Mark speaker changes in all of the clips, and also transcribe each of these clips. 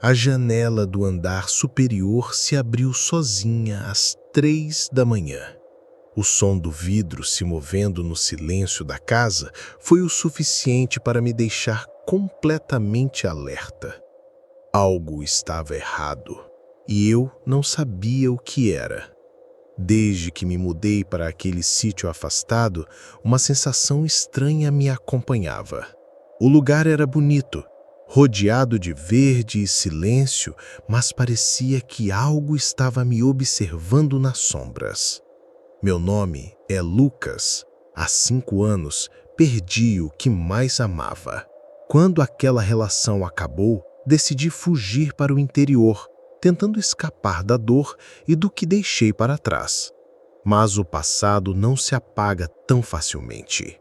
Speaker 1: A janela do andar superior se abriu sozinha às 3 da manhã. O som do vidro se movendo no silêncio da casa foi o suficiente para me deixar completamente alerta. Algo estava errado, e eu não sabia o que era. Desde que me mudei para aquele sítio afastado, uma sensação estranha me acompanhava. O lugar era bonito, rodeado de verde e silêncio, mas parecia que algo estava me observando nas sombras. Meu nome é Lucas. Há 5 anos, perdi o que mais amava. Quando aquela relação acabou, decidi fugir para o interior, tentando escapar da dor e do que deixei para trás. Mas o passado não se apaga tão facilmente.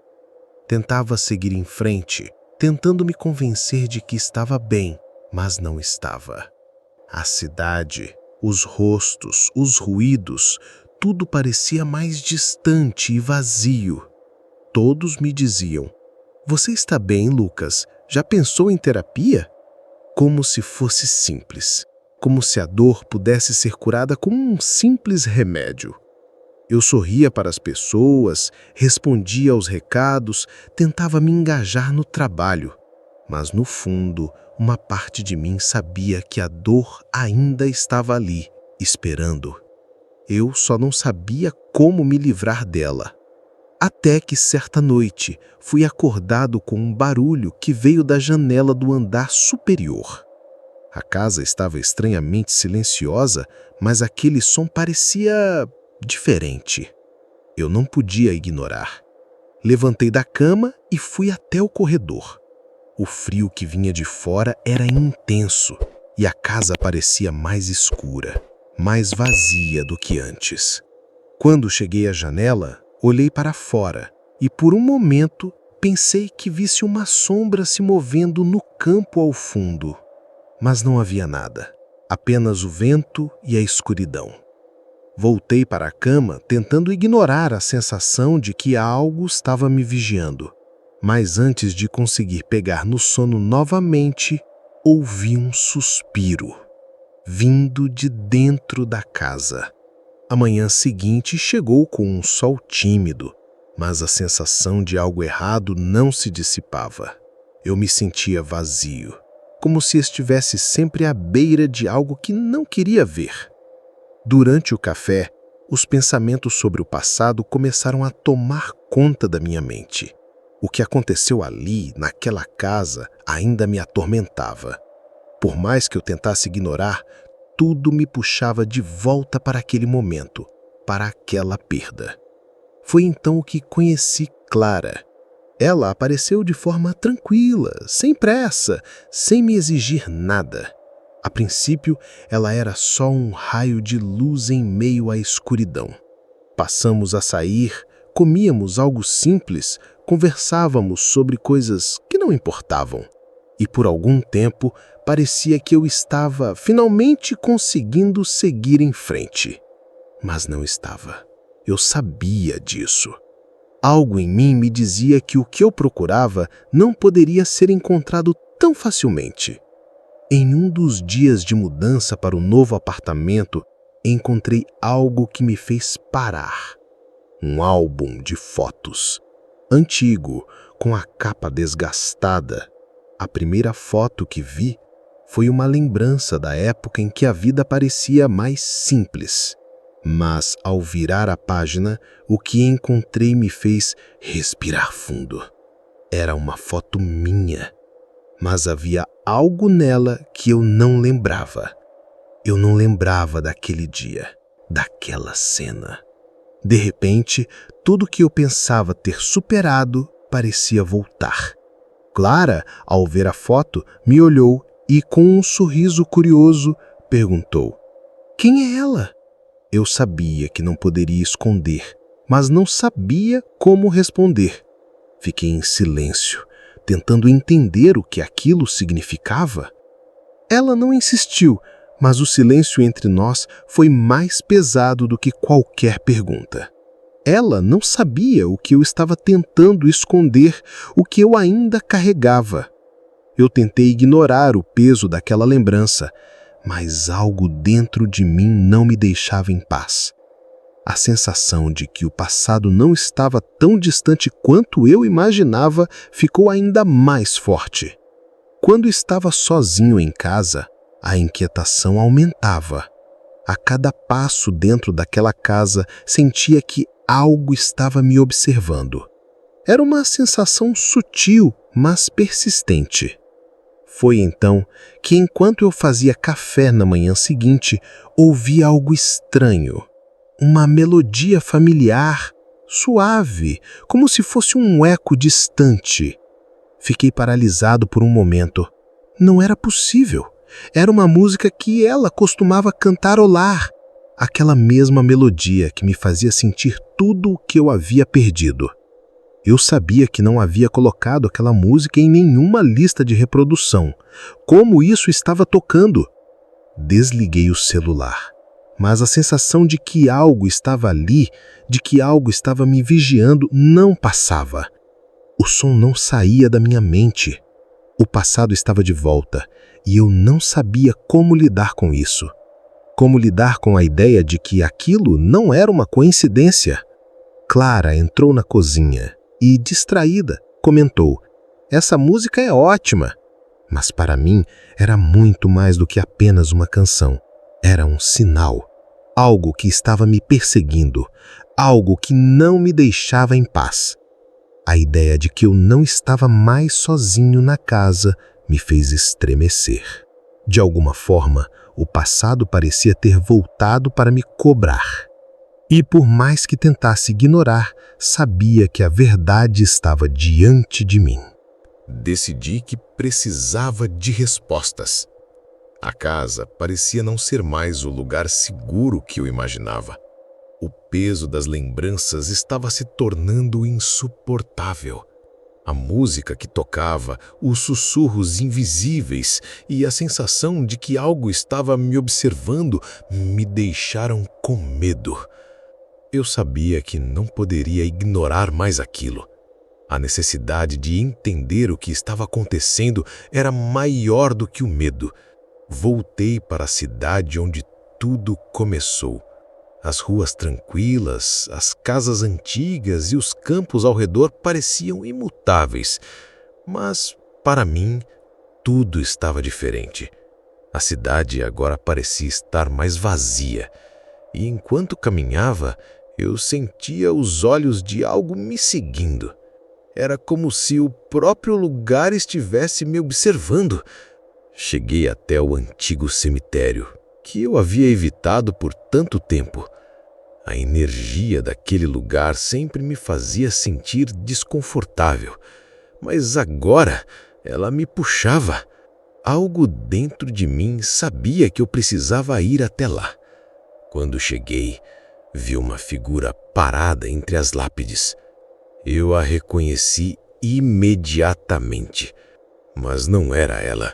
Speaker 1: Tentava seguir em frente, tentando me convencer de que estava bem, mas não estava. A cidade, os rostos, os ruídos, tudo parecia mais distante e vazio. Todos me diziam: "Você está bem, Lucas? Já pensou em terapia?" Como se fosse simples. Como se a dor pudesse ser curada com um simples remédio. Eu sorria para as pessoas, respondia aos recados, tentava me engajar no trabalho. Mas no fundo, uma parte de mim sabia que a dor ainda estava ali, esperando. Eu só não sabia como me livrar dela. Até que certa noite fui acordado com um barulho que veio da janela do andar superior. A casa estava estranhamente silenciosa, mas aquele som parecia diferente. Eu não podia ignorar. Levantei da cama e fui até o corredor. O frio que vinha de fora era intenso e a casa parecia mais escura, mais vazia do que antes. Quando cheguei à janela, olhei para fora e por um momento pensei que visse uma sombra se movendo no campo ao fundo. Mas não havia nada, apenas o vento e a escuridão. Voltei para a cama tentando ignorar a sensação de que algo estava me vigiando. Mas antes de conseguir pegar no sono novamente, ouvi um suspiro, vindo de dentro da casa. A manhã seguinte chegou com um sol tímido, mas a sensação de algo errado não se dissipava. Eu me sentia vazio, como se estivesse sempre à beira de algo que não queria ver. Durante o café, os pensamentos sobre o passado começaram a tomar conta da minha mente. O que aconteceu ali, naquela casa, ainda me atormentava. Por mais que eu tentasse ignorar, tudo me puxava de volta para aquele momento, para aquela perda. Foi então que conheci Clara. Ela apareceu de forma tranquila, sem pressa, sem me exigir nada. A princípio, ela era só um raio de luz em meio à escuridão. Passamos a sair, comíamos algo simples, conversávamos sobre coisas que não importavam. E por algum tempo, parecia que eu estava finalmente conseguindo seguir em frente. Mas não estava. Eu sabia disso. Algo em mim me dizia que o que eu procurava não poderia ser encontrado tão facilmente. Em um dos dias de mudança para o novo apartamento, encontrei algo que me fez parar. Um álbum de fotos. Antigo, com a capa desgastada. A primeira foto que vi foi uma lembrança da época em que a vida parecia mais simples. Mas, ao virar a página, o que encontrei me fez respirar fundo. Era uma foto minha, mas havia algo nela que eu não lembrava. Eu não lembrava daquele dia, daquela cena. De repente, tudo que eu pensava ter superado parecia voltar. Clara, ao ver a foto, me olhou e, com um sorriso curioso, perguntou: "Quem é ela?" Eu sabia que não poderia esconder, mas não sabia como responder. Fiquei em silêncio, tentando entender o que aquilo significava. Ela não insistiu, mas o silêncio entre nós foi mais pesado do que qualquer pergunta. Ela não sabia o que eu estava tentando esconder, o que eu ainda carregava. Eu tentei ignorar o peso daquela lembrança, mas algo dentro de mim não me deixava em paz. A sensação de que o passado não estava tão distante quanto eu imaginava ficou ainda mais forte. Quando estava sozinho em casa, a inquietação aumentava. A cada passo dentro daquela casa, sentia que algo estava me observando. Era uma sensação sutil, mas persistente. Foi então que, enquanto eu fazia café na manhã seguinte, ouvi algo estranho. Uma melodia familiar, suave, como se fosse um eco distante. Fiquei paralisado por um momento. Não era possível. Era uma música que ela costumava cantarolar. Aquela mesma melodia que me fazia sentir tudo o que eu havia perdido. Eu sabia que não havia colocado aquela música em nenhuma lista de reprodução. Como isso estava tocando? Desliguei o celular. Mas a sensação de que algo estava ali, de que algo estava me vigiando, não passava. O som não saía da minha mente. O passado estava de volta e eu não sabia como lidar com isso. Como lidar com a ideia de que aquilo não era uma coincidência. Clara entrou na cozinha e, distraída, comentou: "Essa música é ótima." Mas para mim era muito mais do que apenas uma canção. Era um sinal. Algo que estava me perseguindo. Algo que não me deixava em paz. A ideia de que eu não estava mais sozinho na casa me fez estremecer. De alguma forma, o passado parecia ter voltado para me cobrar. E por mais que tentasse ignorar, sabia que a verdade estava diante de mim.
Speaker 2: Decidi que precisava de respostas. A casa parecia não ser mais o lugar seguro que eu imaginava. O peso das lembranças estava se tornando insuportável. A música que tocava, os sussurros invisíveis e a sensação de que algo estava me observando me deixaram com medo. Eu sabia que não poderia ignorar mais aquilo. A necessidade de entender o que estava acontecendo era maior do que o medo. Voltei para a cidade onde tudo começou. As ruas tranquilas, as casas antigas e os campos ao redor pareciam imutáveis. Mas, para mim, tudo estava diferente. A cidade agora parecia estar mais vazia. E enquanto caminhava, eu sentia os olhos de algo me seguindo. Era como se o próprio lugar estivesse me observando. Cheguei até o antigo cemitério, que eu havia evitado por tanto tempo. A energia daquele lugar sempre me fazia sentir desconfortável, mas agora ela me puxava. Algo dentro de mim sabia que eu precisava ir até lá. Quando cheguei, vi uma figura parada entre as lápides. Eu a reconheci imediatamente, mas não era ela.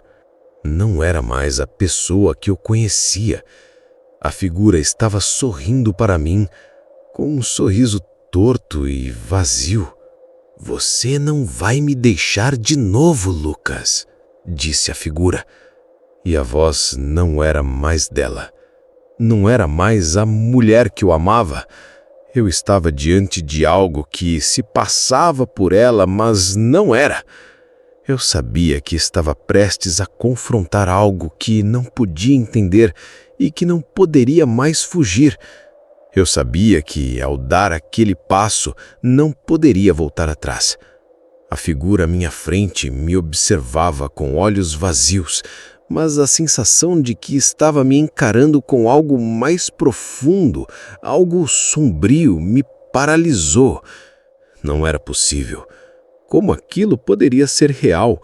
Speaker 2: Não era mais a pessoa que eu conhecia. A figura estava sorrindo para mim, com um sorriso torto e vazio. "Você não vai me deixar de novo, Lucas", disse a figura. E a voz não era mais dela. Não era mais a mulher que eu amava. Eu estava diante de algo que se passava por ela, mas não era. Eu sabia que estava prestes a confrontar algo que não podia entender e que não poderia mais fugir. Eu sabia que, ao dar aquele passo, não poderia voltar atrás. A figura à minha frente me observava com olhos vazios, mas a sensação de que estava me encarando com algo mais profundo, algo sombrio, me paralisou. Não era possível. Como aquilo poderia ser real?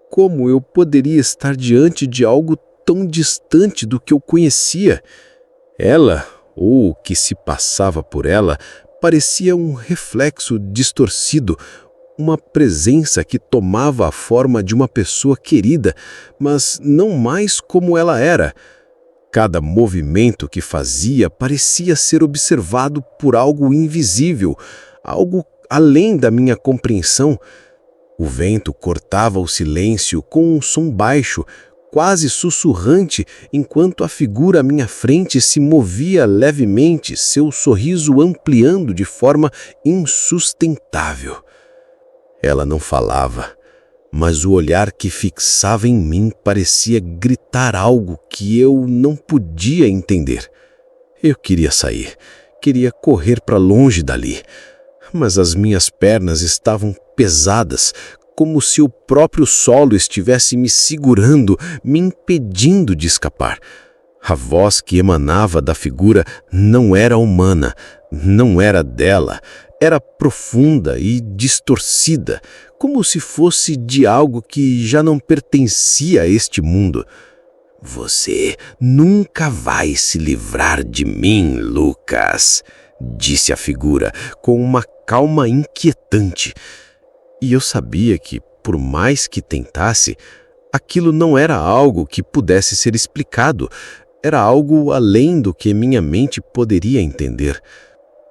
Speaker 2: Como eu poderia estar diante de algo tão distante do que eu conhecia? Ela, ou o que se passava por ela, parecia um reflexo distorcido, uma presença que tomava a forma de uma pessoa querida, mas não mais como ela era. Cada movimento que fazia parecia ser observado por algo invisível, algo além da minha compreensão. O vento cortava o silêncio com um som baixo, quase sussurrante, enquanto a figura à minha frente se movia levemente, seu sorriso ampliando de forma insustentável. Ela não falava, mas o olhar que fixava em mim parecia gritar algo que eu não podia entender. Eu queria sair, queria correr para longe dali, mas as minhas pernas estavam pesadas, como se o próprio solo estivesse me segurando, me impedindo de escapar. A voz que emanava da figura não era humana, não era dela, era profunda e distorcida, como se fosse de algo que já não pertencia a este mundo. "Você nunca vai se livrar de mim, Lucas", disse a figura, com uma calma inquietante. E eu sabia que, por mais que tentasse, aquilo não era algo que pudesse ser explicado, era algo além do que minha mente poderia entender.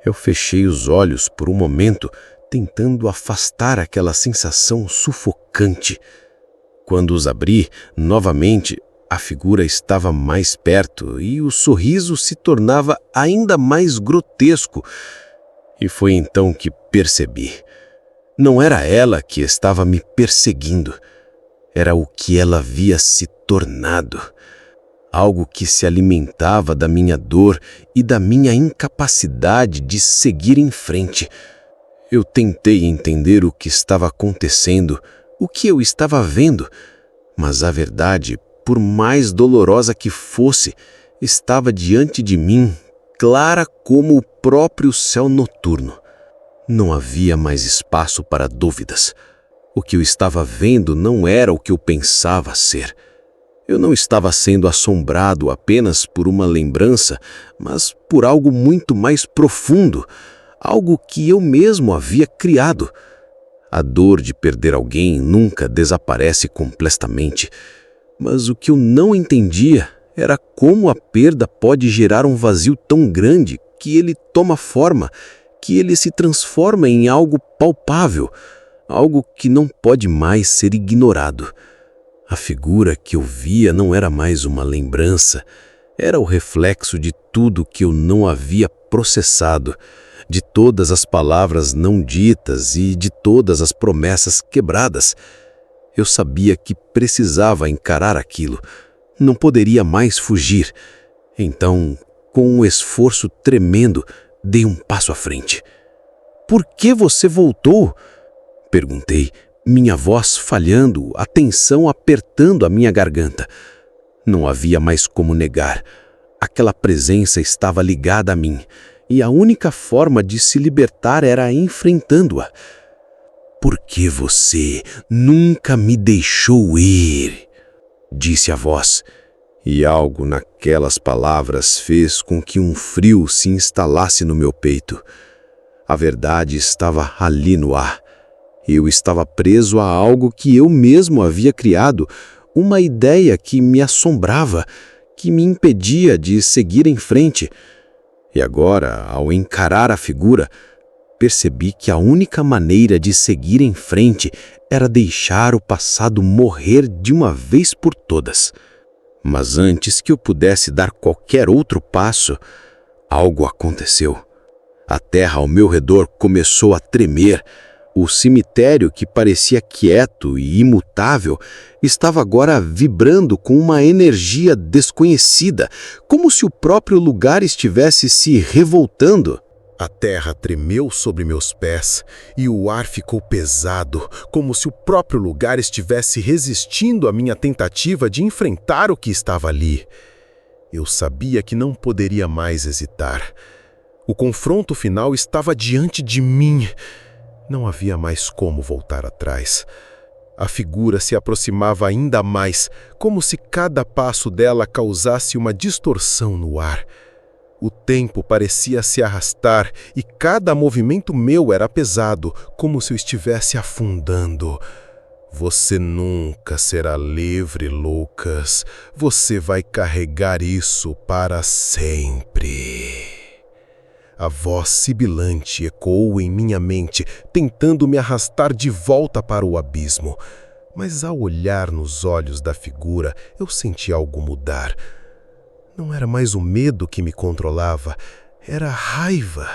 Speaker 2: Eu fechei os olhos por um momento, tentando afastar aquela sensação sufocante. Quando os abri, novamente, a figura estava mais perto e o sorriso se tornava ainda mais grotesco. E foi então que percebi. Não era ela que estava me perseguindo. Era o que ela havia se tornado. Algo que se alimentava da minha dor e da minha incapacidade de seguir em frente. Eu tentei entender o que estava acontecendo, o que eu estava vendo, mas a verdade, por mais dolorosa que fosse, estava diante de mim, clara como o próprio céu noturno. Não havia mais espaço para dúvidas. O que eu estava vendo não era o que eu pensava ser. Eu não estava sendo assombrado apenas por uma lembrança, mas por algo muito mais profundo, algo que eu mesmo havia criado. A dor de perder alguém nunca desaparece completamente, mas o que eu não entendia era como a perda pode gerar um vazio tão grande que ele toma forma, que ele se transforma em algo palpável, algo que não pode mais ser ignorado. A figura que eu via não era mais uma lembrança, era o reflexo de tudo que eu não havia processado, de todas as palavras não ditas e de todas as promessas quebradas. Eu sabia que precisava encarar aquilo, não poderia mais fugir. Então, com um esforço tremendo, dei um passo à frente. "Por que você voltou?" perguntei, minha voz falhando, a tensão apertando a minha garganta. Não havia mais como negar. Aquela presença estava ligada a mim, e a única forma de se libertar era enfrentando-a. "Porque você nunca me deixou ir", disse a voz, e algo naquelas palavras fez com que um frio se instalasse no meu peito. A verdade estava ali no ar. Eu estava preso a algo que eu mesmo havia criado, uma ideia que me assombrava, que me impedia de seguir em frente. E agora, ao encarar a figura, percebi que a única maneira de seguir em frente era deixar o passado morrer de uma vez por todas. Mas antes que eu pudesse dar qualquer outro passo, algo aconteceu. A terra ao meu redor começou a tremer. O cemitério, que parecia quieto e imutável, estava agora vibrando com uma energia desconhecida, como se o próprio lugar estivesse se revoltando.
Speaker 1: A terra tremeu sobre meus pés e o ar ficou pesado, como se o próprio lugar estivesse resistindo à minha tentativa de enfrentar o que estava ali. Eu sabia que não poderia mais hesitar. O confronto final estava diante de mim. Não havia mais como voltar atrás. A figura se aproximava ainda mais, como se cada passo dela causasse uma distorção no ar. O tempo parecia se arrastar e cada movimento meu era pesado, como se eu estivesse afundando. "Você nunca será livre, Lucas. Você vai carregar isso para sempre." A voz sibilante ecoou em minha mente, tentando me arrastar de volta para o abismo. Mas ao olhar nos olhos da figura, eu senti algo mudar. Não era mais o medo que me controlava, era a raiva.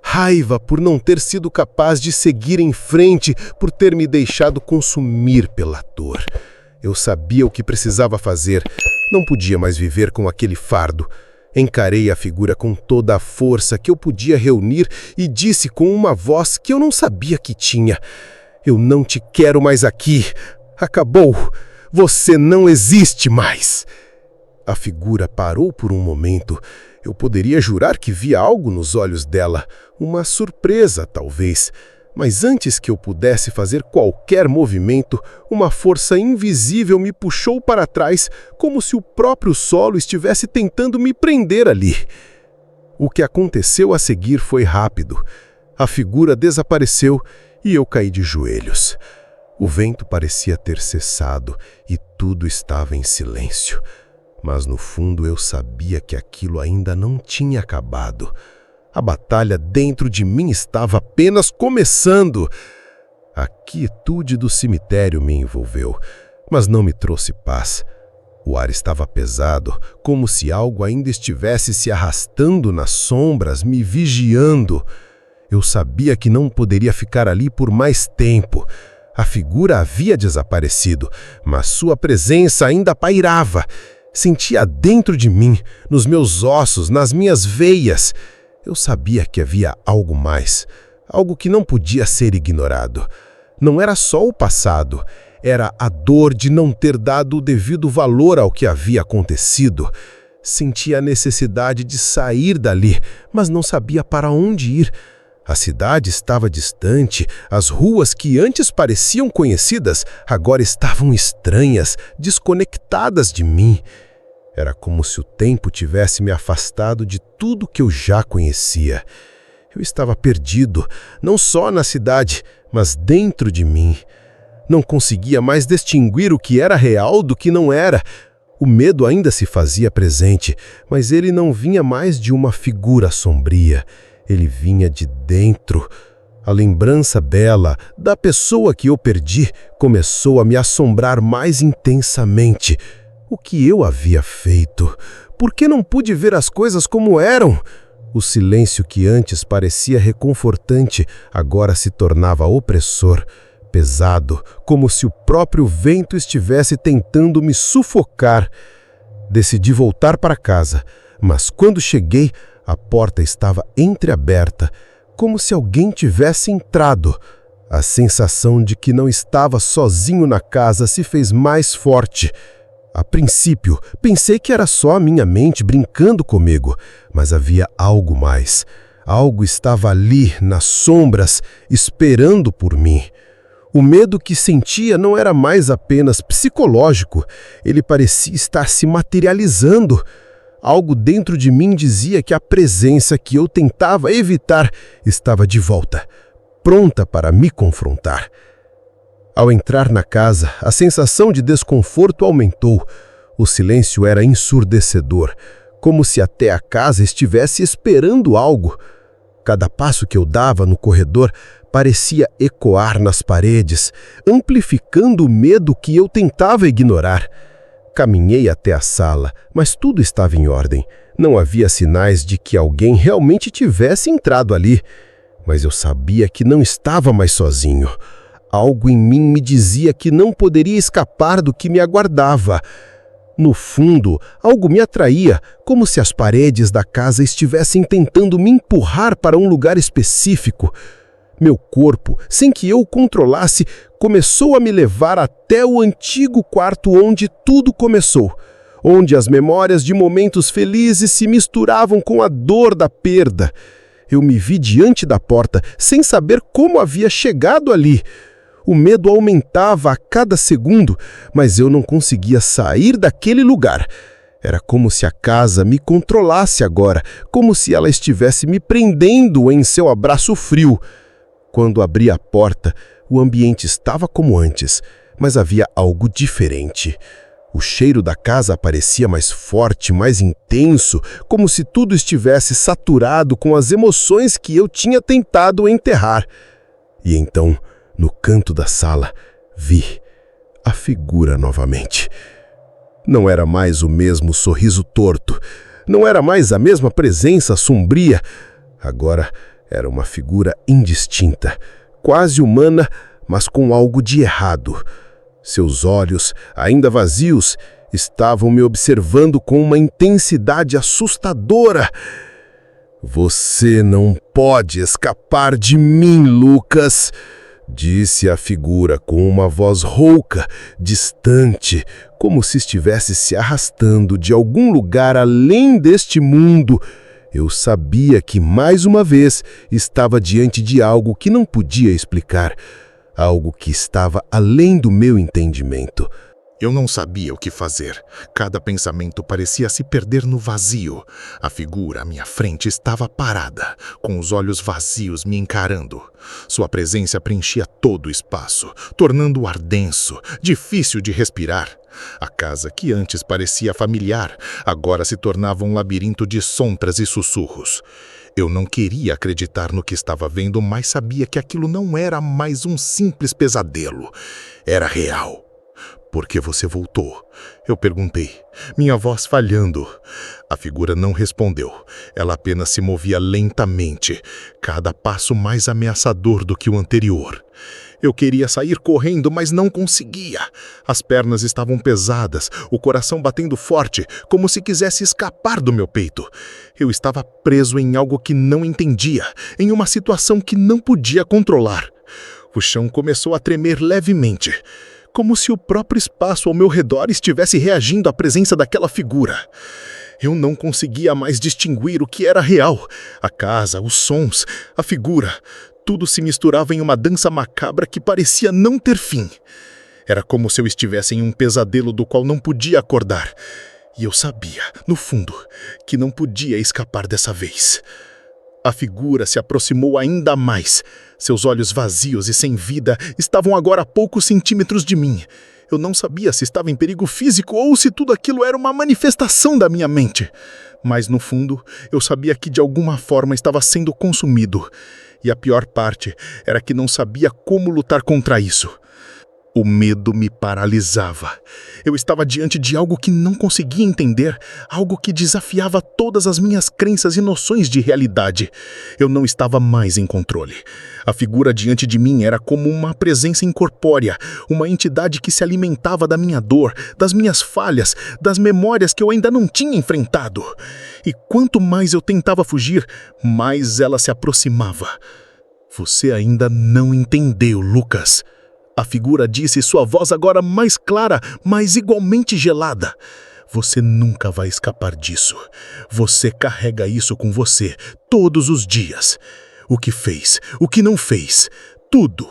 Speaker 1: Raiva por não ter sido capaz de seguir em frente, por ter me deixado consumir pela dor. Eu sabia o que precisava fazer, não podia mais viver com aquele fardo. Encarei a figura com toda a força que eu podia reunir e disse com uma voz que eu não sabia que tinha: eu não te quero mais aqui. Acabou. Você não existe mais. A figura parou por um momento. Eu poderia jurar que via algo nos olhos dela, uma surpresa, talvez. Mas antes que eu pudesse fazer qualquer movimento, uma força invisível me puxou para trás, como se o próprio solo estivesse tentando me prender ali. O que aconteceu a seguir foi rápido. A figura desapareceu e eu caí de joelhos. O vento parecia ter cessado e tudo estava em silêncio. Mas no fundo eu sabia que aquilo ainda não tinha acabado. A batalha dentro de mim estava apenas começando. A quietude do cemitério me envolveu, mas não me trouxe paz. O ar estava pesado, como se algo ainda estivesse se arrastando nas sombras, me vigiando. Eu sabia que não poderia ficar ali por mais tempo. A figura havia desaparecido, mas sua presença ainda pairava. Sentia dentro de mim, nos meus ossos, nas minhas veias. Eu sabia que havia algo mais, algo que não podia ser ignorado. Não era só o passado, era a dor de não ter dado o devido valor ao que havia acontecido. Sentia a necessidade de sair dali, mas não sabia para onde ir. A cidade estava distante, as ruas que antes pareciam conhecidas agora estavam estranhas, desconectadas de mim. Era como se o tempo tivesse me afastado de tudo que eu já conhecia. Eu estava perdido, não só na cidade, mas dentro de mim. Não conseguia mais distinguir o que era real do que não era. O medo ainda se fazia presente, mas ele não vinha mais de uma figura sombria. Ele vinha de dentro. A lembrança bela da pessoa que eu perdi começou a me assombrar mais intensamente. O que eu havia feito? Por que não pude ver as coisas como eram? O silêncio que antes parecia reconfortante agora se tornava opressor, pesado, como se o próprio vento estivesse tentando me sufocar. Decidi voltar para casa, mas quando cheguei, a porta estava entreaberta, como se alguém tivesse entrado. A sensação de que não estava sozinho na casa se fez mais forte. A princípio, pensei que era só a minha mente brincando comigo, mas havia algo mais. Algo estava ali, nas sombras, esperando por mim. O medo que sentia não era mais apenas psicológico, ele parecia estar se materializando. Algo dentro de mim dizia que a presença que eu tentava evitar estava de volta, pronta para me confrontar. Ao entrar na casa, a sensação de desconforto aumentou. O silêncio era ensurdecedor, como se até a casa estivesse esperando algo. Cada passo que eu dava no corredor parecia ecoar nas paredes, amplificando o medo que eu tentava ignorar. Caminhei até a sala, mas tudo estava em ordem. Não havia sinais de que alguém realmente tivesse entrado ali. Mas eu sabia que não estava mais sozinho. Algo em mim me dizia que não poderia escapar do que me aguardava. No fundo, algo me atraía, como se as paredes da casa estivessem tentando me empurrar para um lugar específico. Meu corpo, sem que eu o controlasse, começou a me levar até o antigo quarto onde tudo começou, onde as memórias de momentos felizes se misturavam com a dor da perda. Eu me vi diante da porta, sem saber como havia chegado ali. O medo aumentava a cada segundo, mas eu não conseguia sair daquele lugar. Era como se a casa me controlasse agora, como se ela estivesse me prendendo em seu abraço frio. Quando abri a porta, o ambiente estava como antes, mas havia algo diferente.
Speaker 2: O cheiro da casa parecia mais forte, mais intenso, como se tudo estivesse saturado com as emoções que eu tinha tentado enterrar. E então, no canto da sala, vi a figura novamente. Não era mais o mesmo sorriso torto, não era mais a mesma presença sombria. Agora era uma figura indistinta, quase humana, mas com algo de errado. Seus olhos, ainda vazios, estavam me observando com uma intensidade assustadora. "Você não pode escapar de mim, Lucas", disse a figura com uma voz rouca, distante, como se estivesse se arrastando de algum lugar além deste mundo. Eu sabia que, mais uma vez, estava diante de algo que não podia explicar, algo que estava além do meu entendimento.
Speaker 1: Eu não sabia o que fazer. Cada pensamento parecia se perder no vazio. A figura à minha frente estava parada, com os olhos vazios me encarando. Sua presença preenchia todo o espaço, tornando o ar denso, difícil de respirar. A casa, que antes parecia familiar, agora se tornava um labirinto de sombras e sussurros. Eu não queria acreditar no que estava vendo, mas sabia que aquilo não era mais um simples pesadelo. Era real. "Por que você voltou?" eu perguntei, minha voz falhando. A figura não respondeu. Ela apenas se movia lentamente, cada passo mais ameaçador do que o anterior. Eu queria sair correndo, mas não conseguia. As pernas estavam pesadas, o coração batendo forte, como se quisesse escapar do meu peito. Eu estava preso em algo que não entendia, em uma situação que não podia controlar. O chão começou a tremer levemente, como se o próprio espaço ao meu redor estivesse reagindo à presença daquela figura. Eu não conseguia mais distinguir o que era real. A casa, os sons, a figura, tudo se misturava em uma dança macabra que parecia não ter fim. Era como se eu estivesse em um pesadelo do qual não podia acordar. E eu sabia, no fundo, que não podia escapar dessa vez. A figura se aproximou ainda mais. Seus olhos vazios e sem vida estavam agora a poucos centímetros de mim. Eu não sabia se estava em perigo físico ou se tudo aquilo era uma manifestação da minha mente. Mas, no fundo, eu sabia que de alguma forma estava sendo consumido. E a pior parte era que não sabia como lutar contra isso. O medo me paralisava. Eu estava diante de algo que não conseguia entender, algo que desafiava todas as minhas crenças e noções de realidade. Eu não estava mais em controle. A figura diante de mim era como uma presença incorpórea, uma entidade que se alimentava da minha dor, das minhas falhas, das memórias que eu ainda não tinha enfrentado. E quanto mais eu tentava fugir, mais ela se aproximava. "Você ainda não entendeu, Lucas", a figura disse, sua voz agora mais clara, mas igualmente gelada. "Você nunca vai escapar disso. Você carrega isso com você todos os dias. O que fez, o que não fez, tudo."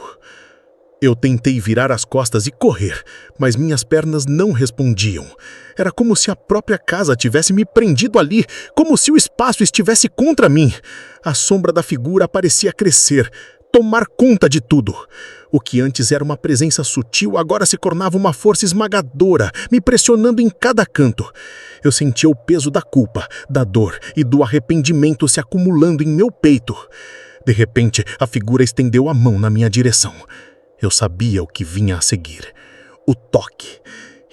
Speaker 1: Eu tentei virar as costas e correr, mas minhas pernas não respondiam. Era como se a própria casa tivesse me prendido ali, como se o espaço estivesse contra mim. A sombra da figura parecia crescer, tomar conta de tudo. O que antes era uma presença sutil agora se tornava uma força esmagadora, me pressionando em cada canto. Eu sentia o peso da culpa, da dor e do arrependimento se acumulando em meu peito. De repente, a figura estendeu a mão na minha direção. Eu sabia o que vinha a seguir. O toque.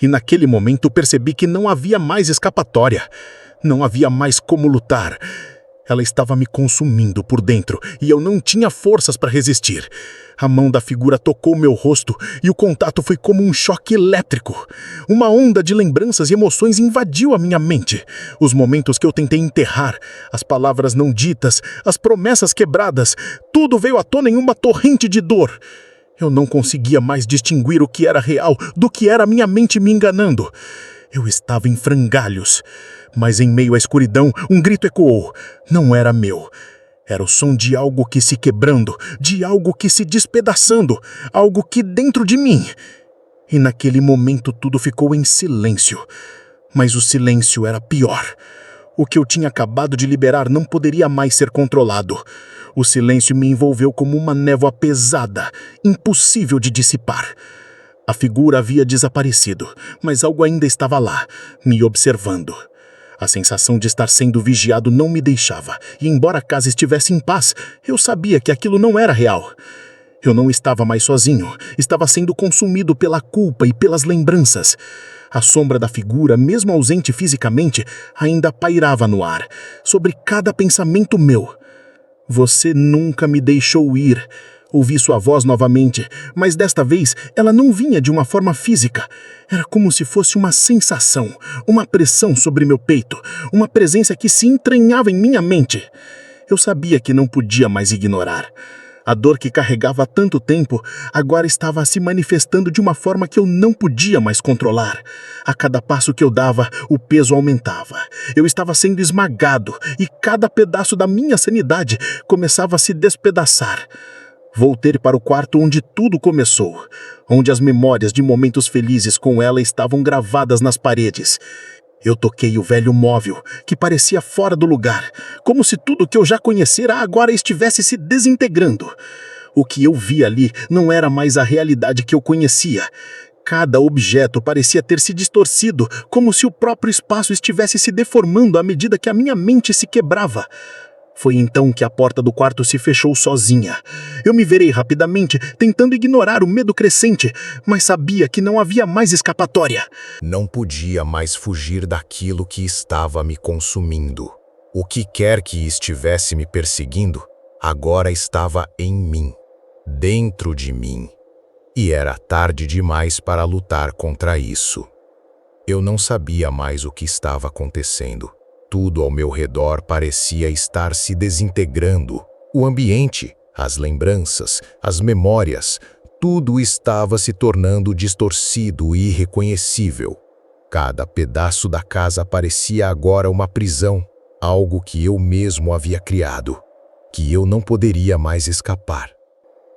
Speaker 1: E naquele momento percebi que não havia mais escapatória. Não havia mais como lutar. Ela estava me consumindo por dentro e eu não tinha forças para resistir. A mão da figura tocou meu rosto e o contato foi como um choque elétrico. Uma onda de lembranças e emoções invadiu a minha mente. Os momentos que eu tentei enterrar, as palavras não ditas, as promessas quebradas, tudo veio à tona em uma torrente de dor. Eu não conseguia mais distinguir o que era real do que era minha mente me enganando. Eu estava em frangalhos. Mas em meio à escuridão, um grito ecoou. Não era meu. Era o som de algo que se quebrando, de algo que se despedaçando, algo que dentro de mim. E naquele momento tudo ficou em silêncio. Mas o silêncio era pior. O que eu tinha acabado de liberar não poderia mais ser controlado. O silêncio me envolveu como uma névoa pesada, impossível de dissipar.
Speaker 3: A figura havia desaparecido, mas algo ainda estava lá, me observando. A sensação de estar sendo vigiado não me deixava, e embora a casa estivesse em paz, eu sabia que aquilo não era real. Eu não estava mais sozinho, estava sendo consumido pela culpa e pelas lembranças. A sombra da figura, mesmo ausente fisicamente, ainda pairava no ar, sobre cada pensamento meu. Você nunca me deixou ir. Ouvi sua voz novamente, mas desta vez ela não vinha de uma forma física. Era como se fosse uma sensação, uma pressão sobre meu peito, uma presença que se entranhava em minha mente. Eu sabia que não podia mais ignorar. A dor que carregava há tanto tempo agora estava se manifestando de uma forma que eu não podia mais controlar. A cada passo que eu dava, o peso aumentava. Eu estava sendo esmagado e cada pedaço da minha sanidade começava a se despedaçar. Voltei para o quarto onde tudo começou, onde as memórias de momentos felizes com ela estavam gravadas nas paredes. Eu toquei o velho móvel, que parecia fora do lugar, como se tudo que eu já conhecera agora estivesse se desintegrando. O que eu vi ali não era mais a realidade que eu conhecia. Cada objeto parecia ter se distorcido, como se o próprio espaço estivesse se deformando à medida que a minha mente se quebrava. Foi então que a porta do quarto se fechou sozinha. Eu me virei rapidamente, tentando ignorar o medo crescente, mas sabia que não havia mais escapatória.
Speaker 2: Não podia mais fugir daquilo que estava me consumindo. O que quer que estivesse me perseguindo, agora estava em mim, dentro de mim. E era tarde demais para lutar contra isso. Eu não sabia mais o que estava acontecendo. Tudo ao meu redor parecia estar se desintegrando. O ambiente, as lembranças, as memórias, tudo estava se tornando distorcido e irreconhecível. Cada pedaço da casa parecia agora uma prisão, algo que eu mesmo havia criado, que eu não poderia mais escapar.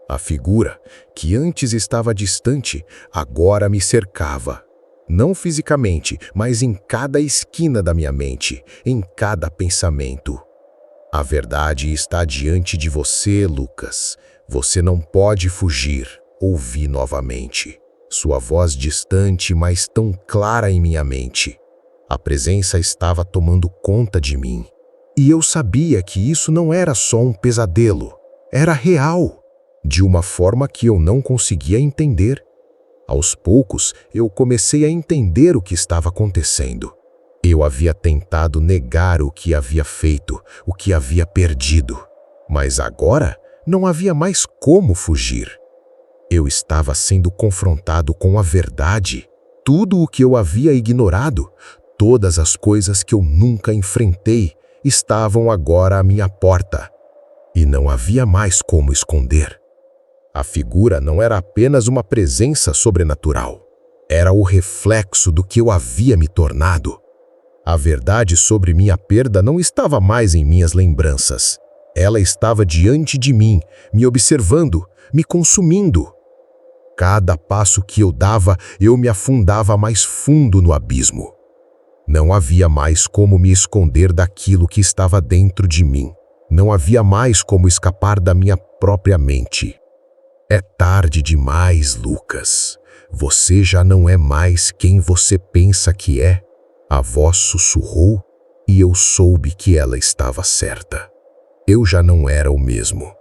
Speaker 2: A figura, que antes estava distante, agora me cercava. Não fisicamente, mas em cada esquina da minha mente, em cada pensamento. A verdade está diante de você, Lucas. Você não pode fugir. Ouvi novamente. Sua voz distante, mas tão clara em minha mente. A presença estava tomando conta de mim. E eu sabia que isso não era só um pesadelo. Era real, de uma forma que eu não conseguia entender. Aos poucos, eu comecei a entender o que estava acontecendo. Eu havia tentado negar o que havia feito, o que havia perdido. Mas agora, não havia mais como fugir. Eu estava sendo confrontado com a verdade. Tudo o que eu havia ignorado, todas as coisas que eu nunca enfrentei, estavam agora à minha porta. E não havia mais como esconder. A figura não era apenas uma presença sobrenatural. Era o reflexo do que eu havia me tornado. A verdade sobre minha perda não estava mais em minhas lembranças. Ela estava diante de mim, me observando, me consumindo. Cada passo que eu dava, eu me afundava mais fundo no abismo. Não havia mais como me esconder daquilo que estava dentro de mim. Não havia mais como escapar da minha própria mente. É tarde demais, Lucas. Você já não é mais quem você pensa que é. A voz sussurrou e eu soube que ela estava certa. Eu já não era o mesmo.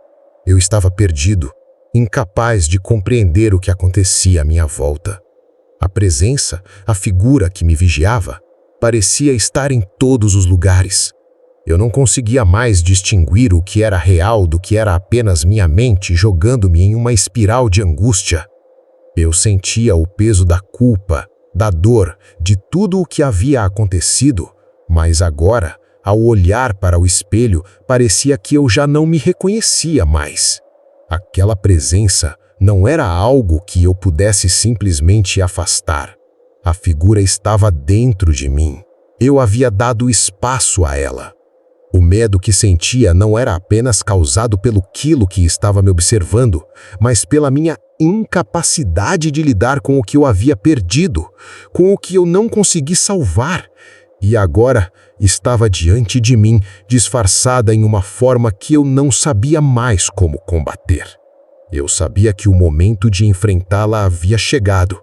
Speaker 2: Eu estava perdido, incapaz de compreender o que acontecia à minha volta. A presença, a figura que me vigiava, parecia estar em todos os lugares. Eu não conseguia mais distinguir o que era real do que era apenas minha mente jogando-me em uma espiral de angústia. Eu sentia o peso da culpa, da dor, de tudo o que havia acontecido, mas agora, ao olhar para o espelho, parecia que eu já não me reconhecia mais. Aquela presença não era algo que eu pudesse simplesmente afastar. A figura estava dentro de mim. Eu havia dado espaço a ela. O medo que sentia não era apenas causado pelo quilo que estava me observando, mas pela minha incapacidade de lidar com o que eu havia perdido, com o que eu não consegui salvar, e agora estava diante de mim, disfarçada em uma forma que eu não sabia mais como combater. Eu sabia que o momento de enfrentá-la havia chegado.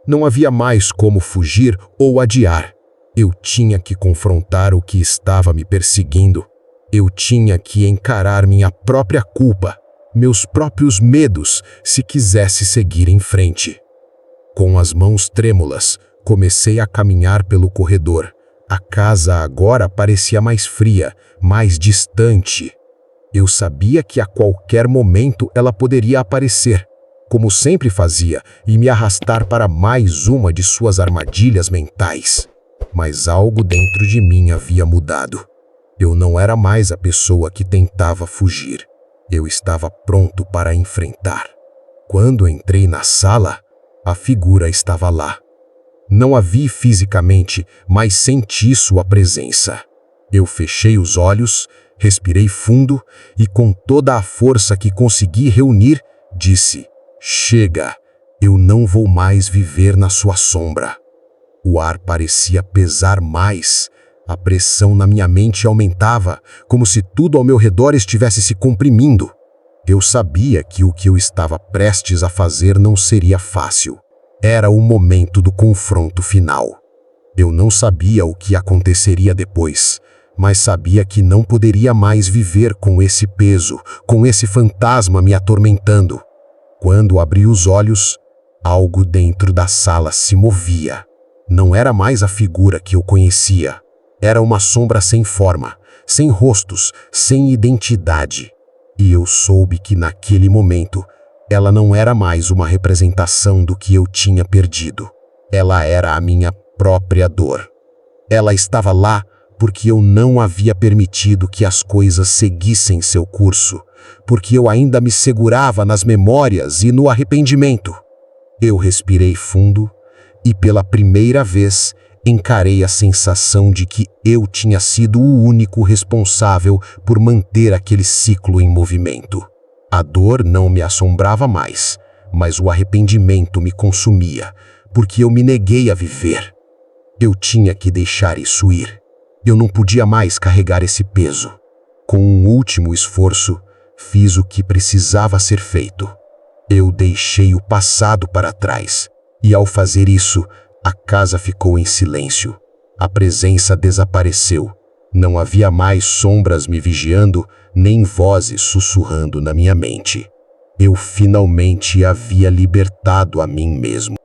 Speaker 2: Não havia mais como fugir ou adiar. Eu tinha que confrontar o que estava me perseguindo. Eu tinha que encarar minha própria culpa, meus próprios medos, se quisesse seguir em frente. Com as mãos trêmulas, comecei a caminhar pelo corredor. A casa agora parecia mais fria, mais distante. Eu sabia que a qualquer momento ela poderia aparecer, como sempre fazia, e me arrastar para mais uma de suas armadilhas mentais. Mas algo dentro de mim havia mudado. Eu não era mais a pessoa que tentava fugir. Eu estava pronto para enfrentar. Quando entrei na sala, a figura estava lá. Não a vi fisicamente, mas senti sua presença. Eu fechei os olhos, respirei fundo e, com toda a força que consegui reunir, disse: "Chega, eu não vou mais viver na sua sombra." O ar parecia pesar mais. A pressão na minha mente aumentava, como se tudo ao meu redor estivesse se comprimindo. Eu sabia que o que eu estava prestes a fazer não seria fácil. Era o momento do confronto final. Eu não sabia o que aconteceria depois, mas sabia que não poderia mais viver com esse peso, com esse fantasma me atormentando. Quando abri os olhos, algo dentro da sala se movia. Não era mais a figura que eu conhecia. Era uma sombra sem forma, sem rostos, sem identidade. E eu soube que naquele momento, ela não era mais uma representação do que eu tinha perdido. Ela era a minha própria dor. Ela estava lá porque eu não havia permitido que as coisas seguissem seu curso, porque eu ainda me segurava nas memórias e no arrependimento. Eu respirei fundo e, pela primeira vez, encarei a sensação de que eu tinha sido o único responsável por manter aquele ciclo em movimento. A dor não me assombrava mais, mas o arrependimento me consumia, porque eu me neguei a viver. Eu tinha que deixar isso ir. Eu não podia mais carregar esse peso. Com um último esforço, fiz o que precisava ser feito. Eu deixei o passado para trás, e ao fazer isso, a casa ficou em silêncio. A presença desapareceu. Não havia mais sombras me vigiando, nem vozes sussurrando na minha mente. Eu finalmente havia libertado a mim mesmo.